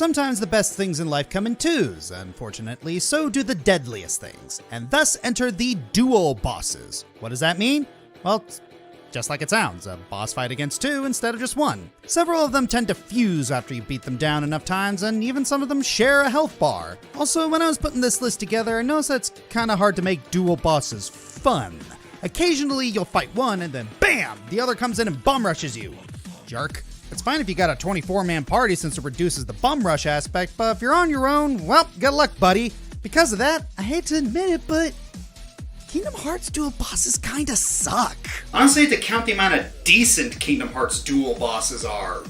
Sometimes the best things in life come in twos. Unfortunately, so do the deadliest things. And thus enter the dual bosses. What does that mean? Well, it's just like it sounds, a boss fight against two instead of just one. Several of them tend to fuse after you beat them down enough times, and even some of them share a health bar. Also, when I was putting this list together, I noticed that it's kinda hard to make dual bosses fun. Occasionally, you'll fight one, and then BAM! The other comes in and bum rushes you. Jerk. It's fine if you got a 24-man party since it reduces the bum rush aspect, but if you're on your own, well, good luck, buddy. Because of that, I hate to admit it, but Kingdom Hearts dual bosses kinda suck. Honestly, to count the amount of decent Kingdom Hearts dual bosses are.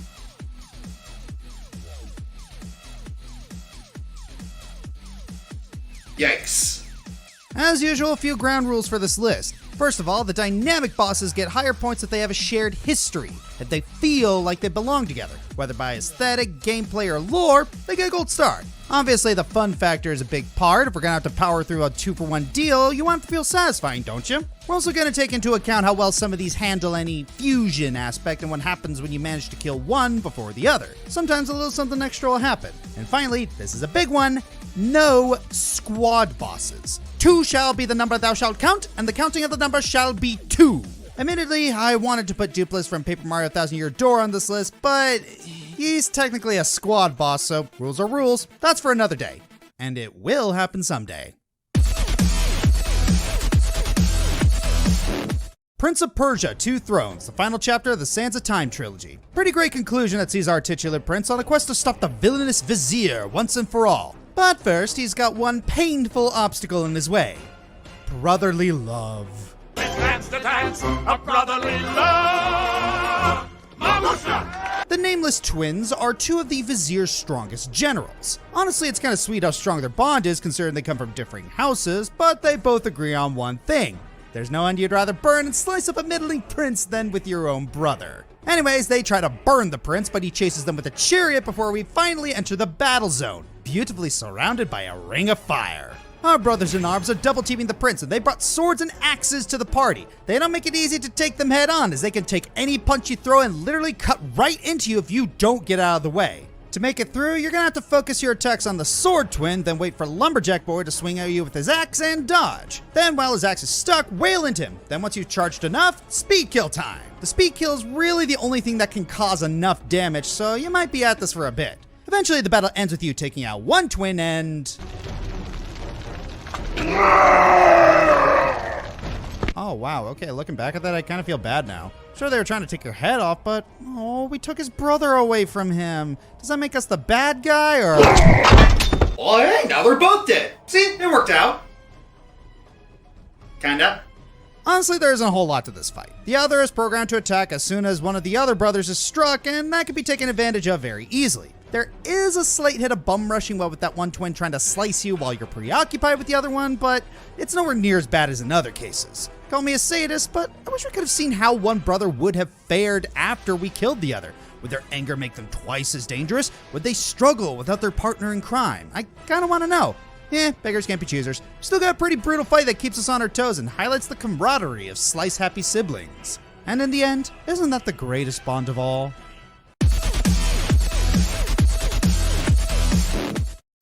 Yikes. As usual, a few ground rules for this list. First of all, the dynamic bosses get higher points if they have a shared history, if they feel like they belong together. Whether by aesthetic, gameplay, or lore, they get a gold star. Obviously, the fun factor is a big part. If we're gonna have to power through a 2-for-1 deal, you want it to feel satisfying, don't you? We're also gonna take into account how well some of these handle any fusion aspect and what happens when you manage to kill one before the other. Sometimes a little something extra will happen. And finally, this is a big one, no squad bosses. 2 shall be the number thou shalt count, and the counting of the number shall be 2. Admittedly, I wanted to put Dupless from Paper Mario Thousand Year Door on this list, but he's technically a squad boss, so rules are rules. That's for another day. And it will happen someday. Prince of Persia: Two Thrones, the final chapter of the Sands of Time trilogy. Pretty great conclusion that sees our titular prince on a quest to stop the villainous vizier once and for all. But first, he's got one painful obstacle in his way. Brotherly love. Dance the dance of brotherly love. Mamusha! The Nameless Twins are 2 of the vizier's strongest generals. Honestly, it's kind of sweet how strong their bond is considering they come from differing houses, but they both agree on one thing. There's no end you'd rather burn and slice up a middling prince than with your own brother. Anyways, they try to burn the prince, but he chases them with a chariot before we finally enter the battle zone, beautifully surrounded by a ring of fire. Our brothers in arms are double teaming the prince, and they brought swords and axes to the party. They don't make it easy to take them head on, as they can take any punch you throw and literally cut right into you if you don't get out of the way. To make it through, you're gonna have to focus your attacks on the sword twin, then wait for Lumberjack Boy to swing at you with his axe and dodge. Then while his axe is stuck, wail into him. Then once you've charged enough, speed kill time. The speed kill is really the only thing that can cause enough damage, so you might be at this for a bit. Eventually the battle ends with you taking out one twin and... Oh wow, okay, looking back at that, I kind of feel bad now. Sure, they were trying to take your head off, but oh, we took his brother away from him. Does that make us the bad guy, or? Well, hey, now they're both dead. See, it worked out. Kinda. Honestly, there isn't a whole lot to this fight. The other is programmed to attack as soon as one of the other brothers is struck, and that can be taken advantage of very easily. There is a slight hit of bum rushing while with that one twin trying to slice you while you're preoccupied with the other one, but it's nowhere near as bad as in other cases. Call me a sadist, but I wish we could have seen how one brother would have fared after we killed the other. Would their anger make them twice as dangerous? Would they struggle without their partner in crime? I kinda wanna know. Beggars can't be choosers. Still got a pretty brutal fight that keeps us on our toes and highlights the camaraderie of slice-happy siblings. And in the end, isn't that the greatest bond of all?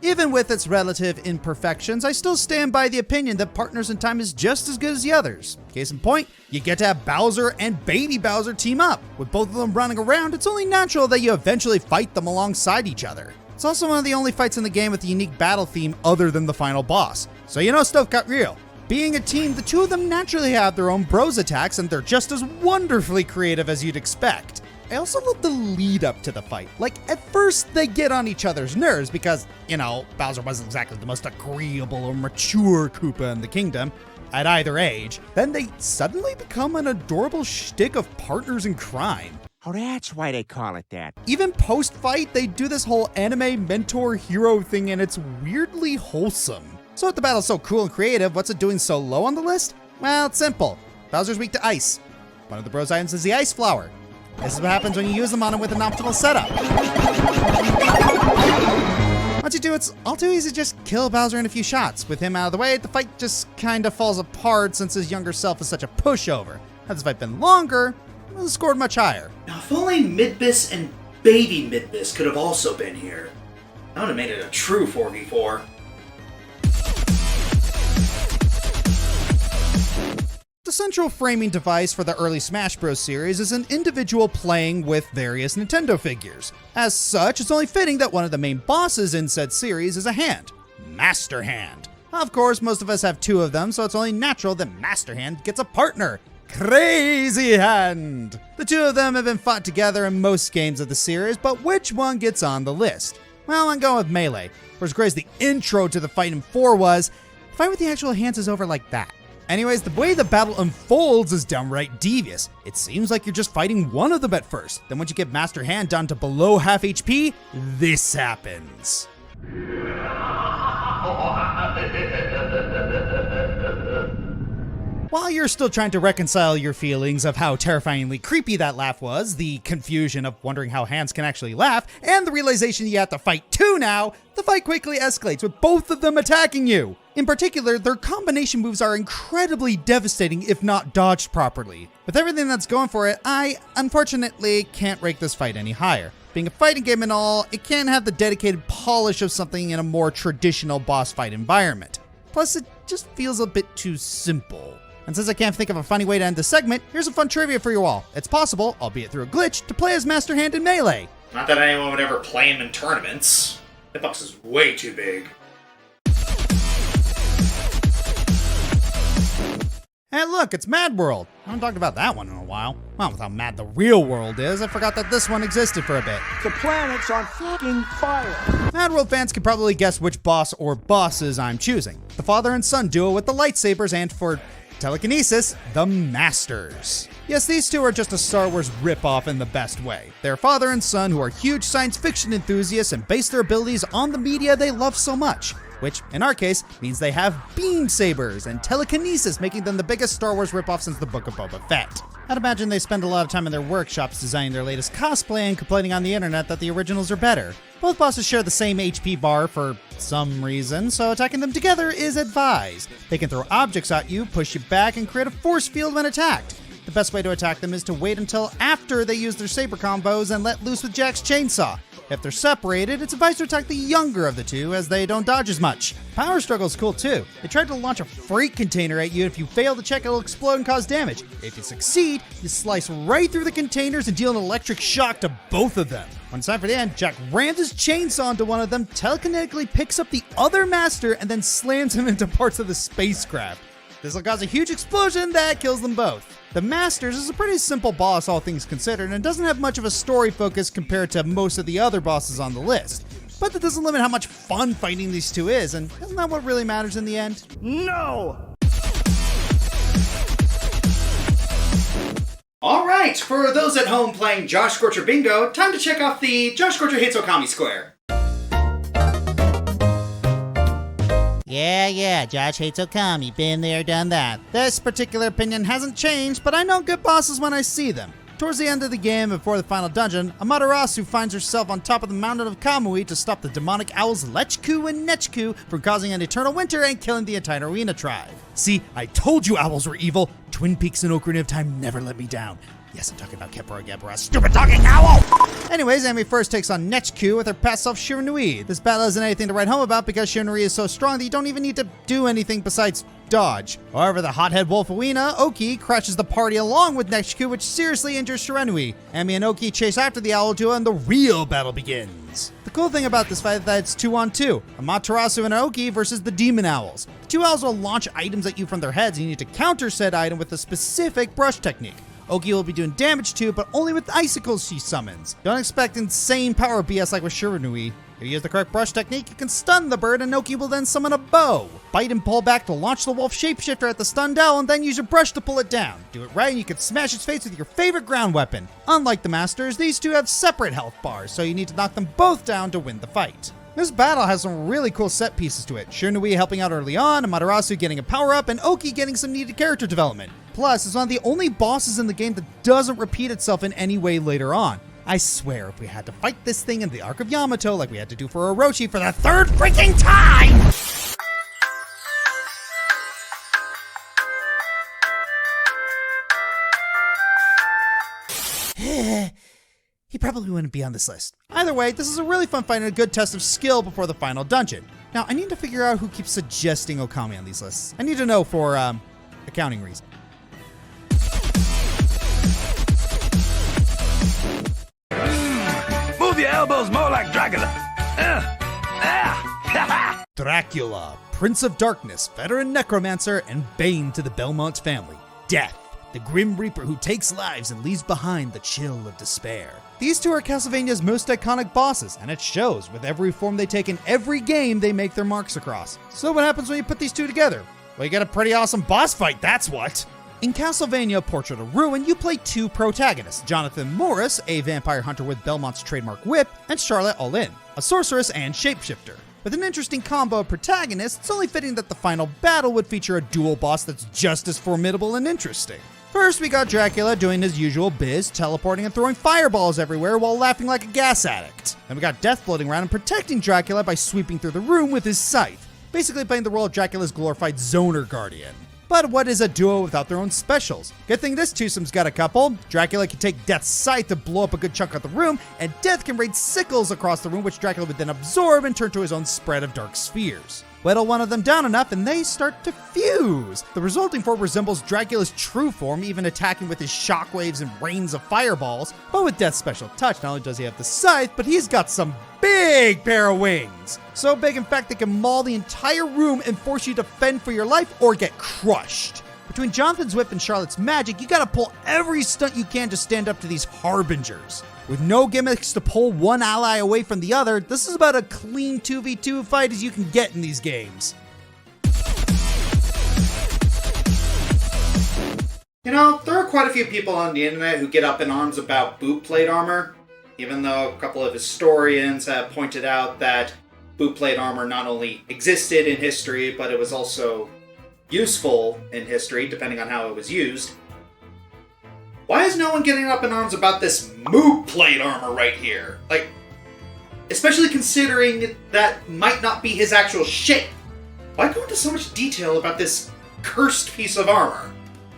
Even with its relative imperfections, I still stand by the opinion that Partners in Time is just as good as the others. Case in point, you get to have Bowser and Baby Bowser team up. With both of them running around, it's only natural that you eventually fight them alongside each other. It's also one of the only fights in the game with a unique battle theme other than the final boss. So you know stuff got real. Being a team, the 2 of them naturally have their own bros attacks, and they're just as wonderfully creative as you'd expect. I also love the lead up to the fight. Like, at first they get on each other's nerves because, you know, Bowser wasn't exactly the most agreeable or mature Koopa in the kingdom at either age. Then they suddenly become an adorable shtick of partners in crime. Oh, that's why they call it that. Even post-fight, they do this whole anime mentor-hero thing, and it's weirdly wholesome. So if the battle's so cool and creative, what's it doing so low on the list? Well, it's simple. Bowser's weak to ice. One of the bros items is the ice flower. This is what happens when you use them on him with an optimal setup. Once you do, it's all too easy to just kill Bowser in a few shots. With him out of the way, the fight just kinda falls apart since his younger self is such a pushover. Had this fight been longer, it would have scored much higher. Now, if only Midbus and Baby Midbus could have also been here. That would have made it a true 4v4. The central framing device for the early Smash Bros. Series is an individual playing with various Nintendo figures. As such, it's only fitting that one of the main bosses in said series is a hand. Master Hand. Of course, most of us have two of them, so it's only natural that Master Hand gets a partner. Crazy Hand! The two of them have been fought together in most games of the series, but which one gets on the list? Well, I'm going with Melee. For as great as the intro to the fight in 4 was, the fight with the actual hands is over like that. Anyways, the way the battle unfolds is downright devious. It seems like you're just fighting one of them at first. Then once you get Master Hand down to below half HP, this happens. While you're still trying to reconcile your feelings of how terrifyingly creepy that laugh was, the confusion of wondering how hands can actually laugh, and the realization you have to fight two now, the fight quickly escalates with both of them attacking you. In particular, their combination moves are incredibly devastating if not dodged properly. With everything that's going for it, I, unfortunately, can't rate this fight any higher. Being a fighting game and all, it can't have the dedicated polish of something in a more traditional boss fight environment. Plus, it just feels a bit too simple. And since I can't think of a funny way to end the segment, here's some fun trivia for you all. It's possible, albeit through a glitch, to play as Master Hand in Melee. Not that anyone would ever play him in tournaments. That box is way too big. Hey look, it's Mad World. I haven't talked about that one in a while. Well, with how mad the real world is, I forgot that this one existed for a bit. The planet's on fucking fire. Mad World fans can probably guess which boss or bosses I'm choosing. The father and son duo with the lightsabers and, for telekinesis, the Masters. Yes, these two are just a Star Wars ripoff in the best way. They're father and son who are huge science fiction enthusiasts and base their abilities on the media they love so much. Which, in our case, means they have beam sabers and telekinesis, making them the biggest Star Wars ripoff since the Book of Boba Fett. I'd imagine they spend a lot of time in their workshops designing their latest cosplay and complaining on the internet that the originals are better. Both bosses share the same HP bar for some reason, so attacking them together is advised. They can throw objects at you, push you back, and create a force field when attacked. The best way to attack them is to wait until after they use their saber combos and let loose with Jack's chainsaw. If they're separated, it's advised to attack the younger of the two as they don't dodge as much. Power Struggle's cool too. They try to launch a freight container at you, and if you fail to check, it'll explode and cause damage. If you succeed, you slice right through the containers and deal an electric shock to both of them. When it's time for the end, Jack rams his chainsaw into one of them, telekinetically picks up the other master, and then slams him into parts of the spacecraft. This will cause a huge explosion that kills them both. The Masters is a pretty simple boss, all things considered, and doesn't have much of a story focus compared to most of the other bosses on the list. But that doesn't limit how much fun fighting these two is, and isn't that what really matters in the end? No! Alright, for those at home playing Josh Scorcher Bingo, time to check off the Josh Scorcher Hates Okami Square. Yeah, Josh hates Okami. Been there, done that. This particular opinion hasn't changed, but I know good bosses when I see them. Towards the end of the game, before the final dungeon, Amaterasu finds herself on top of the mountain of Kamui to stop the demonic owls Lechku and Nechku from causing an eternal winter and killing the entire Arena tribe. See, I told you owls were evil. Twin Peaks and Ocarina of Time never let me down. Yes, I'm talking about Kepura Gebura, stupid talking owl! Anyways, Amy first takes on Nechku with her past self Shiranui. This battle isn't anything to write home about because Shiranui is so strong that you don't even need to do anything besides dodge. However, the hothead wolf Uina, Oki, crashes the party along with Nechku, which seriously injures Shiranui. Amy and Oki chase after the owl duo and the real battle begins. The cool thing about this fight is that it's 2-on-2, Amaterasu and Oki versus the demon owls. The two owls will launch items at you from their heads and you need to counter said item with a specific brush technique. Oki will be doing damage too, but only with icicles she summons. Don't expect insane power BS like with Shiranui. If you use the correct brush technique, you can stun the bird and Oki will then summon a bow. Bite and pull back to launch the wolf shapeshifter at the stunned owl and then use your brush to pull it down. Do it right and you can smash its face with your favorite ground weapon. Unlike the Masters, these two have separate health bars, so you need to knock them both down to win the fight. This battle has some really cool set pieces to it. Shiranui helping out early on, Amaterasu getting a power-up, and Oki getting some needed character development. Plus, it's one of the only bosses in the game that doesn't repeat itself in any way later on. I swear, if we had to fight this thing in the Arc of Yamato like we had to do for Orochi for the third freaking time! he probably wouldn't be on this list. Either way, this is a really fun fight and a good test of skill before the final dungeon. Now, I need to figure out who keeps suggesting Okami on these lists. I need to know for, accounting reasons. Move your elbows more like Dracula. Dracula, Prince of Darkness, veteran necromancer, and bane to the Belmont family. Death, the grim reaper who takes lives and leaves behind the chill of despair. These two are Castlevania's most iconic bosses, and it shows with every form they take in every game they make their marks across. So what happens when you put these two together? Well, you get a pretty awesome boss fight, that's what! In Castlevania Portrait of Ruin, you play two protagonists, Jonathan Morris, a vampire hunter with Belmont's trademark whip, and Charlotte All-In, a sorceress and shapeshifter. With an interesting combo of protagonists, it's only fitting that the final battle would feature a dual boss that's just as formidable and interesting. First, we got Dracula doing his usual biz, teleporting and throwing fireballs everywhere while laughing like a gas addict. Then we got Death floating around and protecting Dracula by sweeping through the room with his scythe, basically playing the role of Dracula's glorified zoner guardian. But what is a duo without their own specials? Good thing this twosome's got a couple. Dracula can take Death's scythe to blow up a good chunk of the room, and Death can raid sickles across the room, which Dracula would then absorb and turn to his own spread of dark spheres. Whittle one of them down enough and they start to fuse. The resulting form resembles Dracula's true form, even attacking with his shockwaves and rains of fireballs. But with Death's special touch, not only does he have the scythe, but he's got some big pair of wings. So big, in fact, they can maul the entire room and force you to fend for your life or get crushed. Between Jonathan's whip and Charlotte's magic, you gotta pull every stunt you can to stand up to these harbingers. With no gimmicks to pull one ally away from the other, this is about a clean 2v2 fight as you can get in these games. You know, there are quite a few people on the internet who get up in arms about boot plate armor, even though a couple of historians have pointed out that boot plate armor not only existed in history, but it was also useful in history, depending on how it was used. Why is no one getting up in arms about this boot plate armor right here? Like, especially considering that might not be his actual shape. Why go into so much detail about this cursed piece of armor?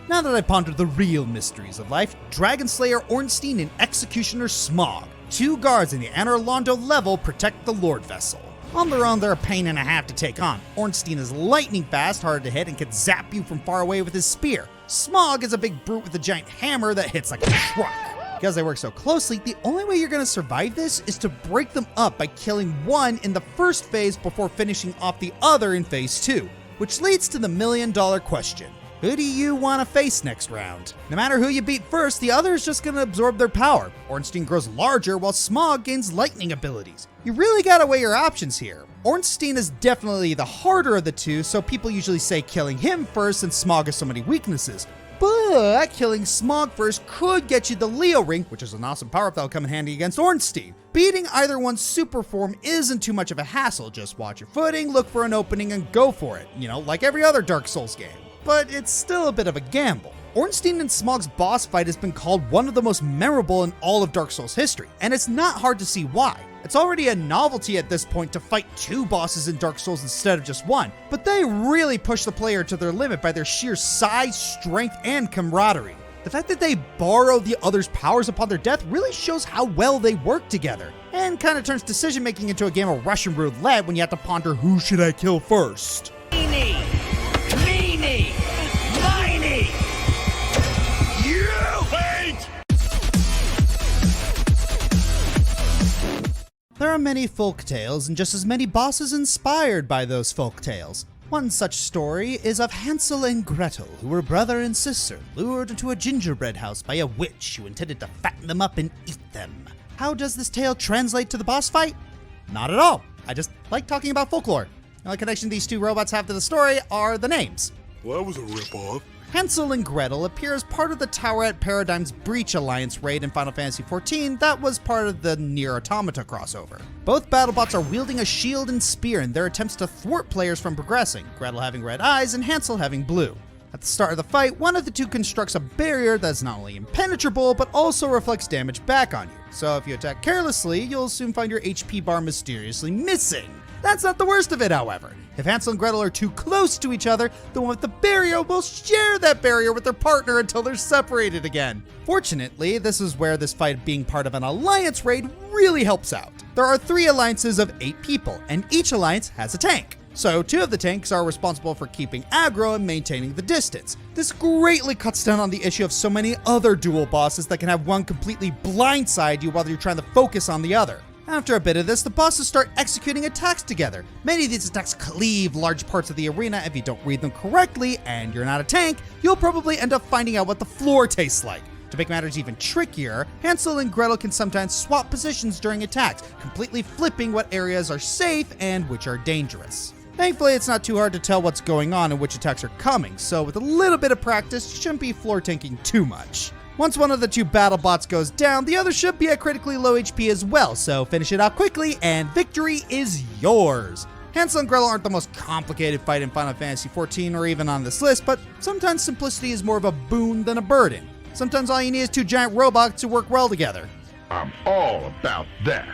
Now that I pondered the real mysteries of life, Dragon Slayer Ornstein and Executioner SMOUGH, two guards in the Anor Londo level, protect the Lord Vessel. On their own, they're a pain and a half to take on. Ornstein is lightning fast, hard to hit, and can zap you from far away with his spear. SMOUGH is a big brute with a giant hammer that hits like a truck. Because they work so closely, the only way you're going to survive this is to break them up by killing one in the first phase before finishing off the other in phase 2. Which leads to the million-dollar question. Who do you want to face next round? No matter who you beat first, the other is just going to absorb their power. Ornstein grows larger while SMOUGH gains lightning abilities. You really gotta weigh your options here. Ornstein is definitely the harder of the two, so people usually say killing him first since SMOUGH has so many weaknesses. But killing SMOUGH first could get you the Leo Ring, which is an awesome power-up that'll come in handy against Ornstein. Beating either one's super form isn't too much of a hassle. Just watch your footing, look for an opening, and go for it. You know, like every other Dark Souls game. But it's still a bit of a gamble. Ornstein and SMOUGH's boss fight has been called one of the most memorable in all of Dark Souls history, and it's not hard to see why. It's already a novelty at this point to fight two bosses in Dark Souls instead of just one, but they really push the player to their limit by their sheer size, strength, and camaraderie. The fact that they borrow the other's powers upon their death really shows how well they work together, and kind of turns decision making into a game of Russian roulette when you have to ponder who should I kill first. Meanie! Meanie! Miney! You hate! There are many folk tales and just as many bosses inspired by those folk tales. One such story is of Hansel and Gretel, who were brother and sister, lured into a gingerbread house by a witch who intended to fatten them up and eat them. How does this tale translate to the boss fight? Not at all. I just like talking about folklore. The only connection these two robots have to the story are the names. Well, that was a ripoff. Hansel and Gretel appear as part of the Tower at Paradigm's Breach Alliance raid in Final Fantasy XIV that was part of the Nier Automata crossover. Both BattleBots are wielding a shield and spear in their attempts to thwart players from progressing, Gretel having red eyes and Hansel having blue. At the start of the fight, one of the two constructs a barrier that's not only impenetrable, but also reflects damage back on you. So if you attack carelessly, you'll soon find your HP bar mysteriously missing. That's not the worst of it, however. If Hansel and Gretel are too close to each other, the one with the barrier will share that barrier with their partner until they're separated again. Fortunately, this is where this fight being part of an alliance raid really helps out. There are 3 alliances of 8 people, and each alliance has a tank. So 2 of the tanks are responsible for keeping aggro and maintaining the distance. This greatly cuts down on the issue of so many other dual bosses that can have one completely blindside you while you're trying to focus on the other. After a bit of this, the bosses start executing attacks together. Many of these attacks cleave large parts of the arena. If you don't read them correctly and you're not a tank, you'll probably end up finding out what the floor tastes like. To make matters even trickier, Hansel and Gretel can sometimes swap positions during attacks, completely flipping what areas are safe and which are dangerous. Thankfully, it's not too hard to tell what's going on and which attacks are coming, so with a little bit of practice, you shouldn't be floor tanking too much. Once one of the 2 battle bots goes down, the other should be at critically low HP as well, so finish it out quickly and victory is yours. Hansel and Gretel aren't the most complicated fight in Final Fantasy XIV or even on this list, but sometimes simplicity is more of a boon than a burden. Sometimes all you need is 2 giant robots to work well together. I'm all about that.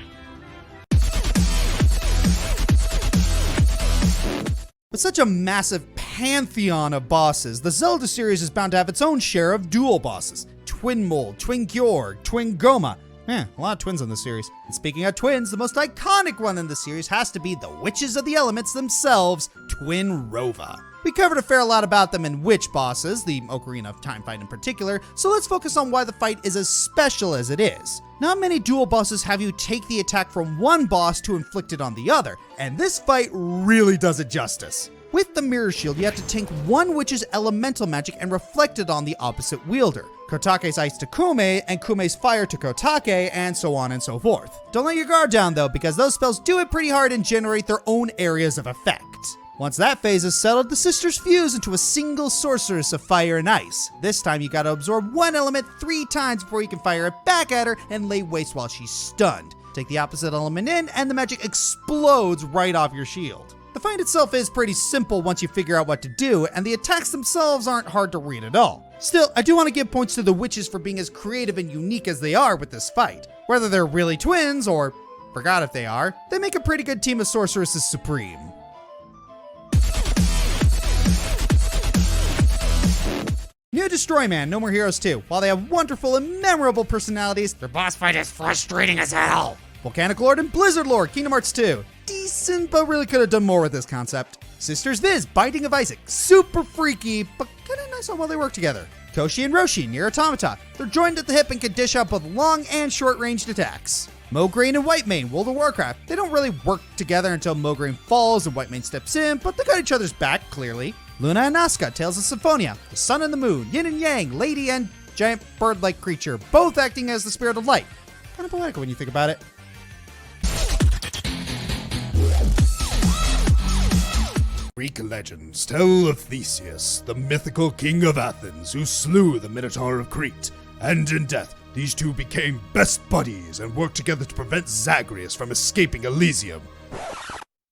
With such a massive pantheon of bosses, the Zelda series is bound to have its own share of dual bosses. Twin Mold, Twin Gyorg, Twin Goma. A lot of twins in the series. And speaking of twins, the most iconic one in the series has to be the Witches of the Elements themselves, Twin Rova. We covered a fair lot about them in Witch bosses, the Ocarina of Time fight in particular, so let's focus on why the fight is as special as it is. Not many dual bosses have you take the attack from one boss to inflict it on the other, and this fight really does it justice. With the Mirror Shield, you have to tank one witch's elemental magic and reflect it on the opposite wielder. Kotake's ice to Kume, and Kume's fire to Kotake, and so on and so forth. Don't let your guard down though, because those spells do it pretty hard and generate their own areas of effect. Once that phase is settled, the sisters fuse into a single sorceress of fire and ice. This time you gotta absorb one element 3 times before you can fire it back at her and lay waste while she's stunned. Take the opposite element in, and the magic explodes right off your shield. The fight itself is pretty simple once you figure out what to do, and the attacks themselves aren't hard to read at all. Still, I do want to give points to the witches for being as creative and unique as they are with this fight. Whether they're really twins, or forgot if they are, they make a pretty good team of sorceresses supreme. New Destroy Man, No More Heroes 2. While they have wonderful and memorable personalities, their boss fight is frustrating as hell. Volcanic Lord and Blizzard Lord, Kingdom Hearts 2. Decent, but really could have done more with this concept. Sisters Viz, Binding of Isaac. Super freaky, but kinda nice on while they work together. Koshi and Roshi, Nier Automata. They're joined at the hip and can dish out both long and short-ranged attacks. Mograine and Whitemane, World of Warcraft. They don't really work together until Mograine falls and Whitemane steps in, but they got each other's back, clearly. Luna and Nazca, Tales of Symphonia. The Sun and the Moon, Yin and Yang, Lady and giant bird-like creature, both acting as the spirit of light. Kind of poetic when you think about it. Greek legends tell of Theseus, the mythical king of Athens, who slew the Minotaur of Crete, and in death, these two became best buddies and worked together to prevent Zagreus from escaping Elysium.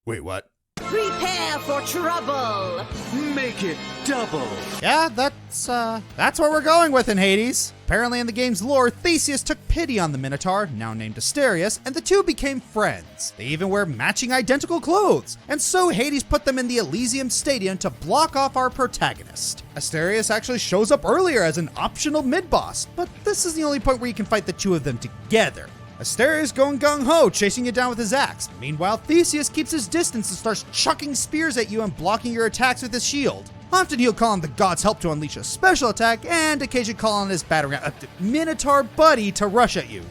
Wait, what? Prepare for trouble! Make it double. Yeah, that's what we're going with in Hades. Apparently in the game's lore, Theseus took pity on the Minotaur, now named Asterius, and the two became friends. They even wear matching identical clothes, and so Hades put them in the Elysium Stadium to block off our protagonist. Asterius actually shows up earlier as an optional mid-boss, but this is the only point where you can fight the two of them together. Asterius going gung-ho, chasing you down with his axe. Meanwhile, Theseus keeps his distance and starts chucking spears at you and blocking your attacks with his shield. Often he'll call on the god's help to unleash a special attack, and occasionally call on his battering Minotaur buddy to rush at you.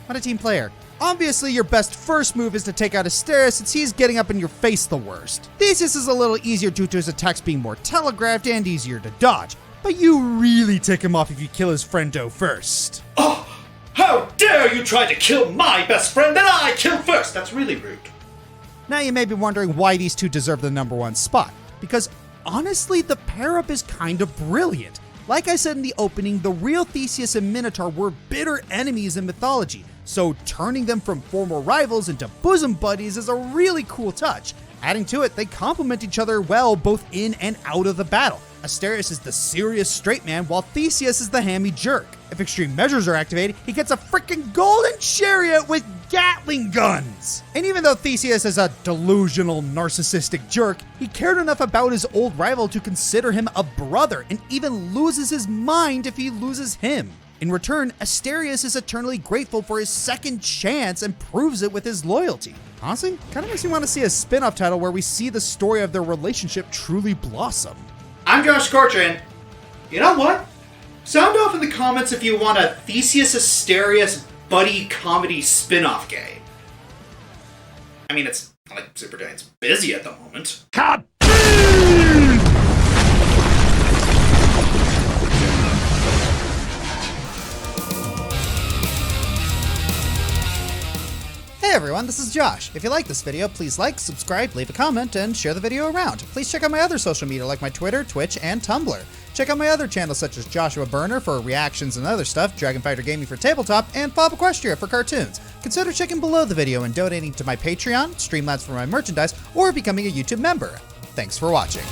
What a team player. Obviously, your best first move is to take out Asterius since he's getting up in your face the worst. Theseus is a little easier due to his attacks being more telegraphed and easier to dodge, but you really tick him off if you kill his friendo first. Oh, how dare you try to kill my best friend that I kill first! That's really rude. Now you may be wondering why these two deserve the #1 spot, because honestly, the pair-up is kind of brilliant. Like I said in the opening, the real Theseus and Minotaur were bitter enemies in mythology, so turning them from former rivals into bosom buddies is a really cool touch. Adding to it, they complement each other well both in and out of the battle. Asterius is the serious straight man, while Theseus is the hammy jerk. If extreme measures are activated, he gets a freaking golden chariot with Gatling guns! And even though Theseus is a delusional, narcissistic jerk, he cared enough about his old rival to consider him a brother, and even loses his mind if he loses him. In return, Asterius is eternally grateful for his second chance and proves it with his loyalty. Honestly, kind of makes me want to see a spin-off title where we see the story of their relationship truly blossom. I'm Josh Scorcher, and you know what? Sound off in the comments if you want a Theseus Asterius buddy comedy spin-off game. I mean, it's not like Super Giant's busy at the moment. Hey everyone, this is Josh. If you like this video, please like, subscribe, leave a comment, and share the video around. Please check out my other social media like my Twitter, Twitch, and Tumblr. Check out my other channels such as Joshua Burner for reactions and other stuff, Dragon Fighter Gaming for tabletop, and Bob Equestria for cartoons. Consider checking below the video and donating to my Patreon, Streamlabs for my merchandise, or becoming a YouTube member. Thanks for watching.